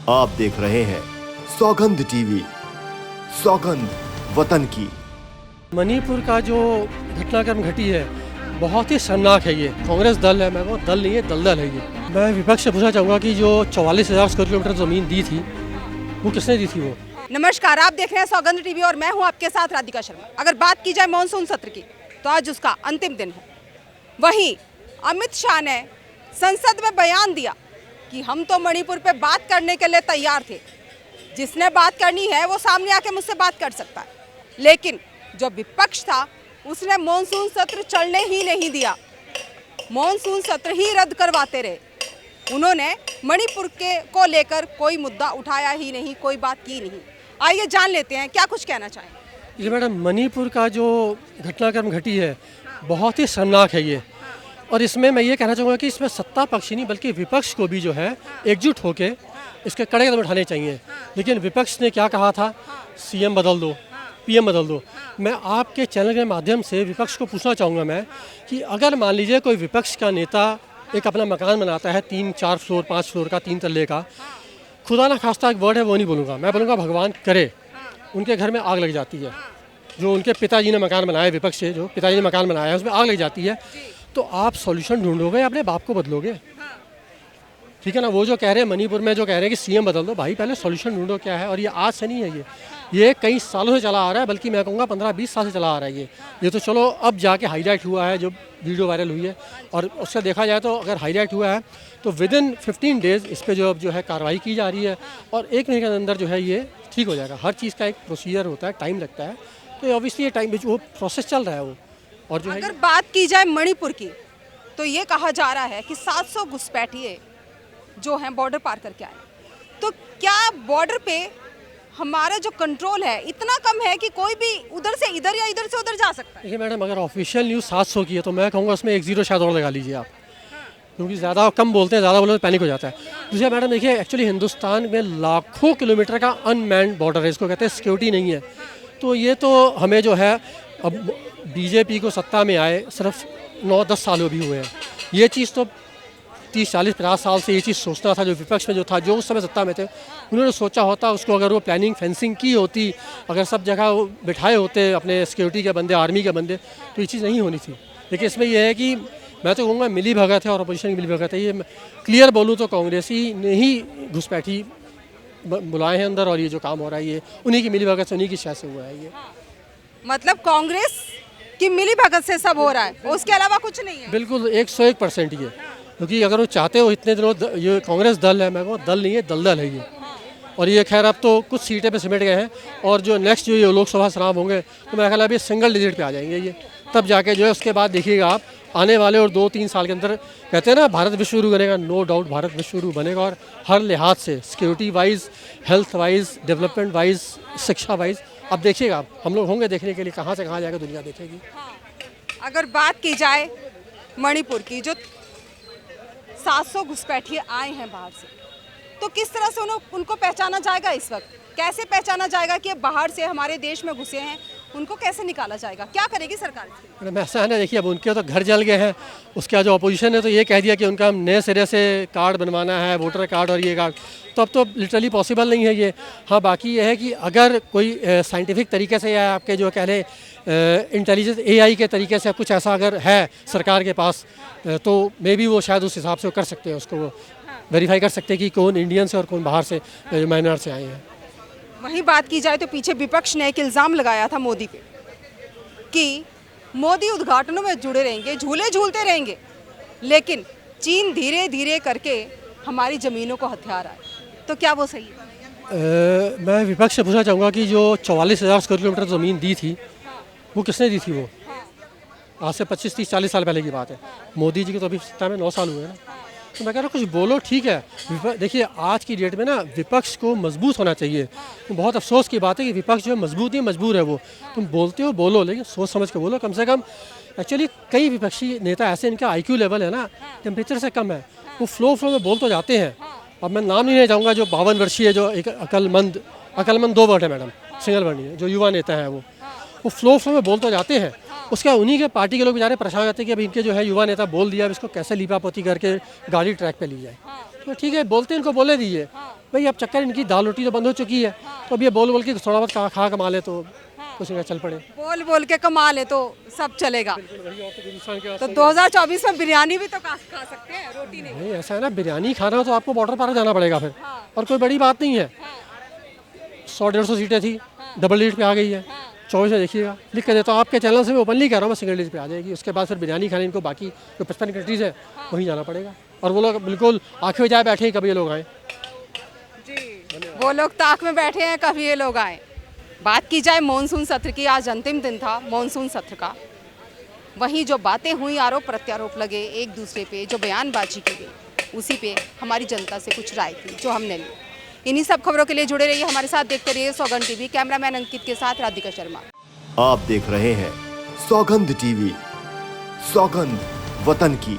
आप देख रहे हैं सौगंध टीवी, सौगंध वतन की। मणिपुर का जो घटनाक्रम घटी है बहुत ही शर्मनाक है। ये कांग्रेस दल है, मैं वो दल नहीं है, दलदल है ये। मैं विपक्ष से पूछना चाहूँगा कि जो 44,000 स्क्वायर किलोमीटर ज़मीन दी थी वो किसने दी थी? वो नमस्कार, आप देख रहे हैं सौगंध टीवी और मैं हूं आपके साथ राधिका शर्मा। अगर बात की जाए मॉनसून सत्र की तो आज उसका अंतिम दिन है। वहीं अमित शाह ने संसद में बयान दिया कि हम तो मणिपुर पे बात करने के लिए तैयार थे, जिसने बात करनी है वो सामने आके मुझसे बात कर सकता है। लेकिन जो विपक्ष था उसने मॉनसून सत्र चलने ही नहीं दिया, मॉनसून सत्र ही रद्द करवाते रहे। उन्होंने मणिपुर को लेकर कोई मुद्दा उठाया ही नहीं, कोई बात की नहीं। आइए जान लेते हैं क्या कुछ कहना चाहें। जी मैडम, मणिपुर का जो घटनाक्रम घटी है बहुत ही शर्मनाक है ये। और इसमें मैं ये कहना चाहूँगा कि इसमें सत्ता पक्ष ही नहीं बल्कि विपक्ष को भी जो है एकजुट होकर इसके कड़े कदम उठाने चाहिए। लेकिन विपक्ष ने क्या कहा था, सीएम बदल दो, पीएम बदल दो। मैं आपके चैनल के माध्यम से विपक्ष को पूछना चाहूँगा मैं कि अगर मान लीजिए कोई विपक्ष का नेता एक अपना मकान बनाता है 3-4 फ्लोर 5 फ्लोर का 3 तल्ले का, खुदा ना खास्ता एक वर्ड है वो नहीं बोलूँगा, मैं बोलूँगा भगवान करे उनके घर में आग लग जाती है। जो उनके पिताजी ने मकान बनाया, विपक्ष से जो पिताजी ने मकान बनाया है उसमें आग लग जाती है, तो आप सॉल्यूशन ढूंढोगे, अपने बाप को बदलोगे? ठीक है ना। वो जो कह रहे हैं मणिपुर में, जो कह रहे हैं कि सीएम बदल दो, भाई पहले सॉल्यूशन ढूंढो क्या है। और ये आज से नहीं है, ये कई सालों से चला आ रहा है, बल्कि मैं कहूँगा 15-20 साल से चला आ रहा है ये तो चलो अब जाके हाईलाइट हुआ है, जो वीडियो वायरल हुई है। और उससे देखा जाए तो अगर हाईलाइट हुआ है तो विदिन 15 डेज़ इस पर जो है कार्रवाई की जा रही है और 1 महीने के अंदर जो है ये ठीक हो जाएगा। हर चीज़ का एक प्रोसीजर होता है, टाइम लगता है, तो ऑब्वियसली ये टाइम वो प्रोसेस चल रहा है वो। और जो अगर बात की जाए मणिपुर की तो ये कहा जा रहा है कि 700 घुसपैठिए जो हैं बॉर्डर पार करके आए, तो क्या बॉर्डर पे हमारा जो कंट्रोल है इतना कम है कि कोई भी उधर से इधर या इधर से उधर जा सकता है? देखिए मैडम, अगर ऑफिशियल न्यूज़ 700 की है तो मैं कहूँगा उसमें 1 0 शायद और लगा लीजिए आप, क्योंकि ज़्यादा कम बोलते हैं, ज़्यादा बोलते तो पैनिक हो जाता है। दूसरा मैडम देखिए, एक्चुअली हिंदुस्तान में लाखों किलोमीटर का अनमैन्ड बॉर्डर है, इसको कहते हैं सिक्योरिटी नहीं है। तो ये तो हमें जो है, अब बीजेपी को सत्ता में आए सिर्फ 9-10 साल भी हुए हैं, ये चीज़ तो 30-40-50 साल से ये चीज़ सोचना था। जो विपक्ष में जो था, जो उस समय सत्ता में थे, उन्होंने सोचा होता उसको, अगर वो प्लानिंग फेंसिंग की होती, अगर सब जगह वो बिठाए होते अपने सिक्योरिटी के बंदे, आर्मी के बंदे, तो ये चीज़ नहीं होनी थी। लेकिन इसमें यह है कि मैं तो कहूँगा मिली भगत है और अपोजिशन की मिली भगत है। ये क्लियर बोलूँ तो कांग्रेसी ने ही घुसपैठी बुलाए हैं अंदर, और ये जो काम हो रहा है ये उन्हीं की मिली भगत से, उन्हीं की शायद से हुआ है ये। मतलब कांग्रेस की मिली भगत से सब हो रहा है, उसके अलावा कुछ नहीं है? बिल्कुल 101% ये, क्योंकि अगर वो चाहते हो इतने दिनों, ये कांग्रेस दल है, मैं वो दल नहीं है, दलदल है ये। और ये खैर अब तो कुछ सीटें पे सिमट गए हैं, और जो नेक्स्ट जो ये लोकसभा चुनाव होंगे तो मेरा ख्याल है अभी सिंगल डिजिट पे आ जाएंगे ये, तब जाके जो है उसके बाद देखिएगा आप आने वाले और 2-3 साल के अंदर, कहते हैं ना भारत विश्व गुरु बनेगा, नो डाउट भारत विश्व गुरु बनेगा। और हर लिहाज से, security wise, health wise, development wise, शिक्षा वाइज, अब देखिएगा आप, हम लोग होंगे देखने के लिए, कहाँ से कहाँ जाकर दुनिया देखेगी। अगर बात की जाए मणिपुर की, जो 700 घुसपैठिए आए हैं बाहर से, तो किस तरह से उनको पहचाना जाएगा? इस वक्त कैसे पहचाना जाएगा कि बाहर से हमारे देश में घुसे हैं? उनको कैसे निकाला जाएगा? क्या करेगी सरकार? मैडम ऐसा है ना, देखिए अब उनके तो घर जल गए हैं, उसके बाद जो अपोजिशन है तो ये कह दिया कि उनका नए सिरे से कार्ड बनवाना है, वोटर कार्ड और ये कार्ड, तो अब तो लिटरली पॉसिबल नहीं है ये। हाँ, बाकी ये है कि अगर कोई साइंटिफिक तरीके से या आपके जो कह लें इंटेलिजेंस AI के तरीके से कुछ ऐसा अगर है सरकार के पास, तो मे बी वो शायद उस हिसाब से वो कर सकते हैं, उसको वेरीफाई कर सकते हैं कि कौन इंडियन से और कौन बाहर से माइनर से आए हैं। वहीं बात की जाए तो पीछे विपक्ष ने एक इल्ज़ाम लगाया था मोदी पे कि मोदी उद्घाटनों में जुड़े रहेंगे, झूले झूलते रहेंगे, लेकिन चीन धीरे धीरे करके हमारी ज़मीनों को हथिया रहा है, तो क्या वो सही है? मैं विपक्ष से पूछना चाहूँगा कि जो 44,000 स्क्वायर किलोमीटर ज़मीन दी थी वो किसने दी थी? वो आज से 25-30-40 साल पहले की बात है। मोदी जी की तो अभी सत्ता में 9 साल हुए हैं ना, तो मैं कह रहा हूँ कुछ बोलो, ठीक है। देखिए आज की डेट में ना विपक्ष को मजबूत होना चाहिए। तो बहुत अफसोस की बात है कि विपक्ष जो है मजबूत ही मजबूर है वो। तुम बोलते हो बोलो, लेकिन सोच समझ के बोलो कम से कम। एक्चुअली कई विपक्षी नेता ऐसे, इनका IQ लेवल है ना टेम्परेचर से कम है, वो फ्लो में बोल तो जाते हैं। अब मैं नाम नहीं लेना चाहूँगा, जो 52 वर्षीय जो एक अकलमंद 2 वर्ड है मैडम, सिंगल वर्ड नहीं है, जो युवा नेता है वो फ्लो में बोल तो जाते हैं। उसके बाद उन्हीं के पार्टी के लोग बेचारे परेशान हो जाते हैं कि अब इनके जो है युवा नेता बोल दिया, अब इसको कैसे लीपापोती करके गाड़ी ट्रैक पे ली जाए। तो ठीक है, बोलते हैं, इनको बोले दीजिए, भाई अब चक्कर इनकी दाल रोटी तो बंद हो चुकी है, तो अब ये बोल बोल के थोड़ा बहुत खा कमा ले तो कुछ नहीं चल पड़े। बोल बोल के कमा ले तो सब चलेगा। तो तो 2024 में बिरयानी भी तो खा सकते हैं, रोटी नहीं। नहीं ऐसा है ना, बिरयानी खाना हो तो आपको बॉर्डर पार जाना पड़ेगा फिर, और कोई बड़ी बात नहीं है। 100-150 सीटें थी, डबल डिजिट पे आ गई है। 24 में देखिएगा, लिख के देता हूँ आपके चैनल से, मैं ओपनली कह रहा हूँ, मैं सिंगल डिजिट पे आ जाएगी। उसके बाद फिर बिरयानी खाने इनको बाकी जो 55 कंट्रीज़ है वहीं जाना पड़ेगा, और वो लोग बिल्कुल आँखें में जाए बैठे ही कभी ये लोग आए। वो लोग ताक में बैठे हैं, कभी ये लोग आए। बात की जाए मॉनसून सत्र की, आज अंतिम दिन था मॉनसून सत्र का। वहीं जो बातें हुई, आरोप प्रत्यारोप लगे एक दूसरे पे, जो बयानबाजी की गई, उसी पे हमारी जनता से कुछ राय थी जो हमने ली। इन्हीं सब खबरों के लिए जुड़े रहिए हमारे साथ, देखते रहिए सौगंध टीवी। कैमरामैन अंकित के साथ राधिका शर्मा। आप देख रहे हैं सौगंध टीवी, सौगंध वतन की।